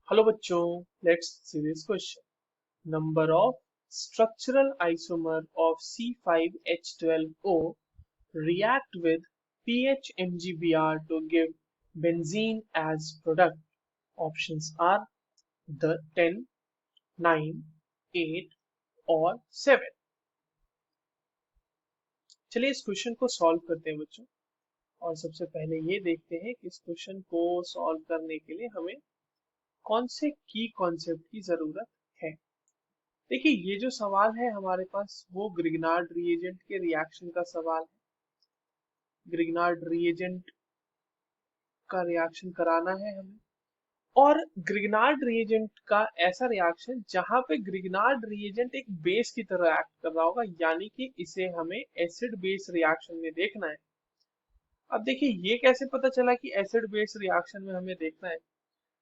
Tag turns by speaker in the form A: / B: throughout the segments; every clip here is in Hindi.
A: हेलो बच्चों, let's see this question. Number of structural isomer of C5H12O react with PHMgBr to give benzene as product. Options are the 10, 9, 8 और 7। चलिए इस क्वेश्चन को सॉल्व करते हैं बच्चों। और सबसे पहले ये देखते हैं कि इस क्वेश्चन को सॉल्व करने के लिए हमें कौन से की कॉन्सेप्ट की जरूरत है। देखिए ये जो सवाल है हमारे पास वो ग्रिग्नार्ड रिएजेंट के रिएक्शन का सवाल है। ग्रिग्नार्ड रिएजेंट का रिएक्शन कराना है हमें। और ग्रिग्नार्ड रिएजेंट का ऐसा रिएक्शन जहां पे ग्रिग्नार्ड रिएजेंट एक बेस की तरह एक्ट कर रहा होगा, यानी कि इसे हमें एसिड बेस रिएक्शन में देखना है। अब देखिए ये कैसे पता चला कि एसिड बेस रिएक्शन में हमें देखना है।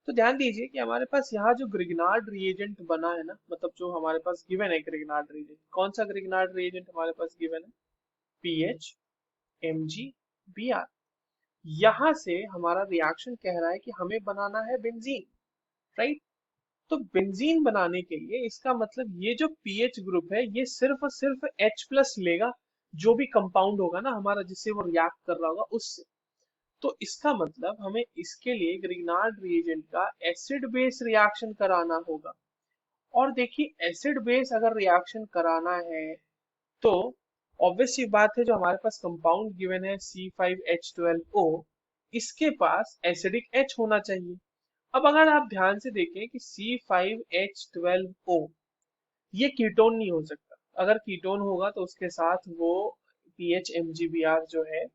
A: तो ध्यान दीजिए कि हमारे पास यहाँ जो ग्रिग्नार्ड रिएजेंट बना है ना, मतलब जो हमारे पास गिवन है ग्रिग्नार्ड रिएजेंट, कौन सा ग्रिग्नार्ड रिएजेंट हमारे पास गिवन है? PH MG B R. यहां से हमारा रिएक्शन कह रहा है कि हमें बनाना है बेंजीन, राइट। तो बेंजीन बनाने के लिए इसका मतलब ये जो पीएच ग्रुप है ये सिर्फ और सिर्फ H प्लस लेगा, जो भी कंपाउंड होगा ना हमारा जिससे वो रिएक्ट कर रहा होगा उससे। तो इसका मतलब हमें इसके लिए ग्रिग्नार्ड रिएजेंट का एसिड बेस रिएक्शन कराना होगा। और देखिए एसिड बेस अगर रिएक्शन कराना है तो ऑब्वियस सी बात है, जो हमारे पास कंपाउंड गिवन है C5H12O, इसके पास एसिडिक H होना चाहिए। अब अगर आप ध्यान से देखें कि C5H12O ये कीटोन नहीं हो सकता। अगर कीटोन होगा तो उसके साथ वो PHMgBr जो है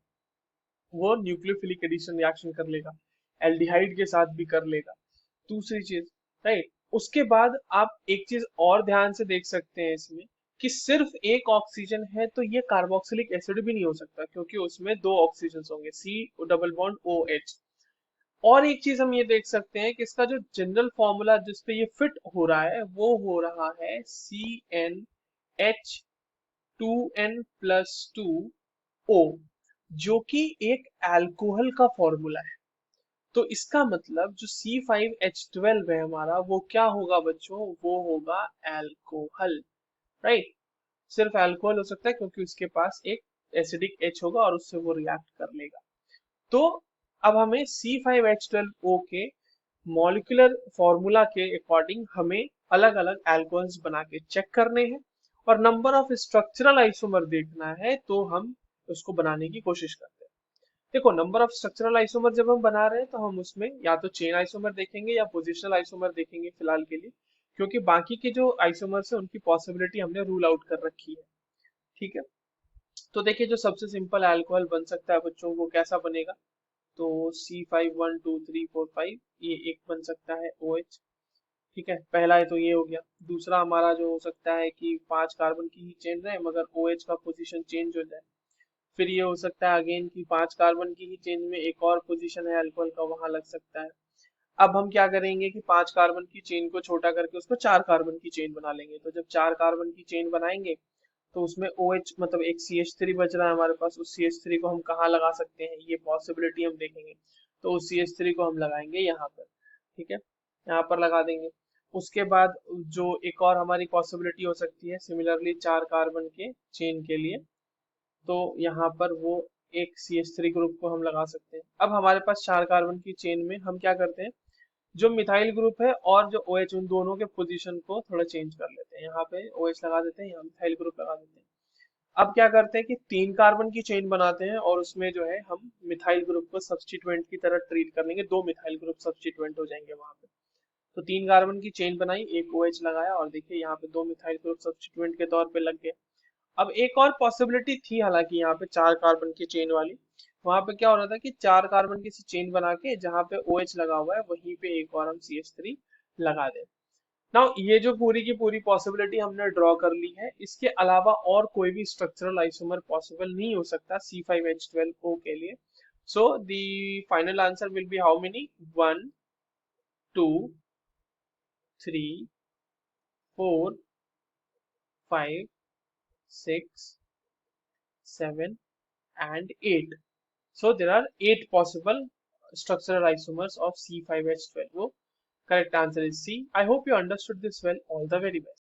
A: वो न्यूक्लियोफिलिक एडिशन रिएक्शन कर लेगा, एल्डिहाइड के साथ भी कर लेगा। दूसरी चीज, राइट। उसके बाद आप एक चीज और ध्यान से देख सकते हैं इसमें कि सिर्फ एक ऑक्सीजन है तो ये कार्बोक्सिलिक एसिड भी नहीं हो सकता, क्योंकि उसमें दो ऑक्सीजन होंगे, C double bond O H. और एक चीज हम ये देख सकते हैं कि इसका जो जनरल फॉर्मूला जिसपे ये फिट हो रहा है वो हो रहा है CnH2n+2O, जो कि एक अल्कोहल का फॉर्मूला है। तो इसका मतलब जो C5H12 है हमारा वो क्या होगा बच्चों? वो होगा अल्कोहल, राइट। सिर्फ अल्कोहल हो सकता है क्योंकि उसके पास एक एसिडिक H होगा और उससे वो रिएक्ट कर लेगा। तो अब हमें C5H12O के मॉलिक्यूलर फॉर्मूला के अकॉर्डिंग हमें अलग अलग अल्कोहल्स बना के चेक करने हैं और नंबर ऑफ स्ट्रक्चरल आइसोमर देखना है, तो हम उसको बनाने की कोशिश करते हैं। देखो नंबर ऑफ स्ट्रक्चरल आइसोमर जब हम बना रहे हैं तो हम उसमें या तो चेन आइसोमर देखेंगे या पोजिशनल आइसोमर देखेंगे फिलहाल के लिए, क्योंकि बाकी के जो आइसोमर्स है उनकी पॉसिबिलिटी हमने रूल आउट कर रखी है। ठीक है। तो देखिए जो सबसे सिंपल अल्कोहल बन सकता है बच्चों, वो कैसा बनेगा? तो C5 1 2 3 4 5 ये एक बन सकता है OH। ठीक है, पहला है तो ये हो गया। दूसरा हमारा जो हो सकता है कि 5 कार्बन की ही चेन रहे मगर OH का पोजीशन चेंज हो जाए। फिर ये हो सकता है अगेन कि 5 कार्बन की ही चेन में एक और पोजीशन है अल्कोहल का, वहां लग सकता है। अब हम क्या करेंगे कि 5 कार्बन की चेन को छोटा करके उसको 4 कार्बन की चेन बना लेंगे। तो जब 4 कार्बन की चेन बनाएंगे तो उसमें OH मतलब एक CH3 बच रहा है हमारे पास, उस CH3 को हम कहाँ लगा सकते हैं ये पॉसिबिलिटी हम देखेंगे। तो उस CH3 को हम लगाएंगे यहाँ पर। ठीक है, यहाँ पर लगा देंगे। उसके बाद जो एक और हमारी पॉसिबिलिटी हो सकती है सिमिलरली 4 कार्बन के चेन के लिए, तो यहाँ पर वो एक CH3 ग्रुप को हम लगा सकते हैं। अब हमारे पास 4 कार्बन की चेन में हम क्या करते हैं, जो मिथाइल ग्रुप है और जो OH उन दोनों के पोजीशन को थोड़ा चेंज कर लेते हैं। यहाँ पे OH लगा देते हैं, यहाँ मिथाइल ग्रुप लगा देते हैं। अब क्या करते हैं कि 3 कार्बन की चेन बनाते हैं और उसमें जो है हम मिथाइल ग्रुप को सब्स्टिट्यूएंट की तरह ट्रीट कर लेंगे, 2 मिथाइल ग्रुप सब्स्टिट्यूएंट हो जाएंगे वहां पे। तो 3 कार्बन की चेन बनाई, एक OH लगाया और देखिए यहाँ पे 2 मिथाइल ग्रुप सब्स्टिट्यूएंट के तौर पे लग गए। अब एक और पॉसिबिलिटी थी हालांकि यहाँ पे 4 कार्बन की चेन वाली। वहां पे क्या हो रहा था कि 4 कार्बन की चेन बना के जहाँ पे OH लगा हुआ है वहीं पे एक और हम CH3 लगा दें। नाउ ये जो पूरी की पूरी पॉसिबिलिटी हमने ड्रॉ कर ली है, इसके अलावा और कोई भी स्ट्रक्चरल आइसोमर पॉसिबल नहीं हो सकता C5H12O के लिए। So the final answer will be how many? 1 2 3 4 5 6 7 and 8. So there are 8 possible structural isomers of C5H12O Correct answer is C. I hope you understood this well. All the very best.